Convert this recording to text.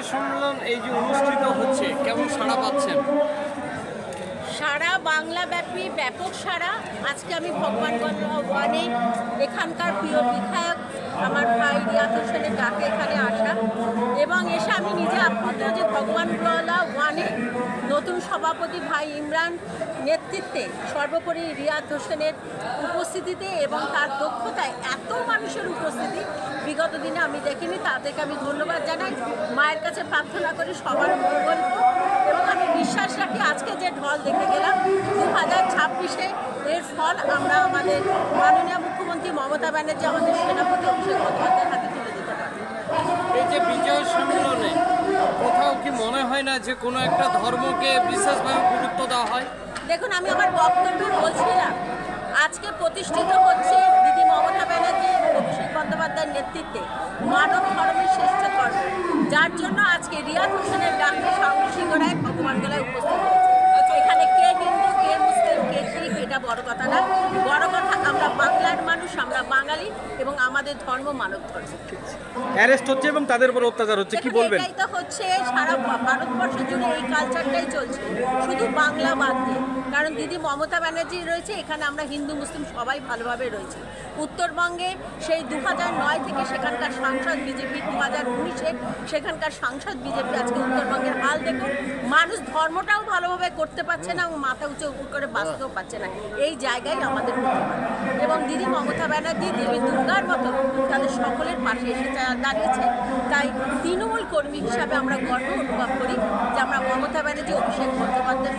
বিজয় সম্মেলন এই যে অনুষ্ঠিত হচ্ছে, কেমন সাড়া পাচ্ছেন? সারা বাংলাব্যাপী ব্যাপক সারা। আজকে আমি ভগবানগঞ্জ ওয়ানে এখানকার প্রিয় বিধায়ক আমার ভাই রিয়াদ হোসেনের ডাকে এখানে আসা এবং এসে আমি নিজে আপ্লুত যে ভগবানগঞ্জ ওয়ানে নতুন সভাপতি ভাই ইমরান নেতৃত্বে সর্বোপরি রিয়াদ হোসেনের উপস্থিতিতে এবং তার দক্ষতায় এত মানুষের উপস্থিতি বিগত দিনে আমি দেখিনি। তাদেরকে আমি ধন্যবাদ জানাই, মায়ের কাছে প্রার্থনা করি সবার মঙ্গল এবং আমি বিশ্বাস রাখি আজকে যে ঢল দেখে গেলাম 2026-এ এর ফল আমরা আমাদের মাননীয় মুখ্যমন্ত্রী মমতা ব্যানার্জি আমাদের সেনাপতি অভিষেক বন্দ্যোপাধ্যায়ের হাতে তুলে দিতে পারে। এই যে বিজয় সম্মেলনে কোথাও কি মনে হয় না যে কোনো একটা ধর্মকে বিশেষভাবে গুরুত্ব দেওয়া হয়? দেখুন, আমি আমার বক্তব্যে বলছিলাম আজকে প্রতিষ্ঠিত হচ্ছে দিদি মমতা ব্যানার্জি অভিষেক বন্দ্যোপাধ্যায়ের নেতৃত্বে মানব ধর্মের শ্রেষ্ঠ ধর্ম, যার জন্য আজকে রিয়াদ হোসেনের ডাকে সিংহরায় ভগবানগোলায় উপস্থিত হয়েছে। এখানে কে হিন্দু কে মুসলিম কে শিখ এটা বড় কথা না, বড় কথা আমরা বাংলার মানুষ, আমরা বাঙালি এবং আমাদের ধর্ম মানব ধর্ম। অ্যারেস্ট হচ্ছে এবং তাদের উপর অত্যাচার হচ্ছে, কি বলবেন? এটাই তো হচ্ছে, সারা ভারতবর্ষ জুড়ে এই কালচারটাই চলছে, শুধু বাংলা বাদ দিয়ে। কারণ দিদি মমতা ব্যানার্জি রয়েছে, এখানে আমরা হিন্দু মুসলিম সবাই ভালোভাবে রয়েছে। উত্তরবঙ্গে সেই 2009 থেকে সেখানকার সাংসদ বিজেপি, 2019-এ সেখানকার সাংসদ বিজেপি, আজকে উত্তরবঙ্গের হাল দেখুন। মানুষ ধর্মটাও ভালোভাবে করতে পারছে না এবং মাথা উঁচু করে বাঁচতেও পারছে না। এই জায়গায় আমাদের এবং দিদি মমতা ব্যানার্জি দেবী দুর্গার মতো তাদের সকলের পাশে এসে দাঁড়িয়েছে। তাই তৃণমূল কর্মী হিসাবে আমরা গর্ব অনুভব করি যে আমরা মমতা ব্যানার্জি অভিষেক বন্দ্যোপাধ্যায়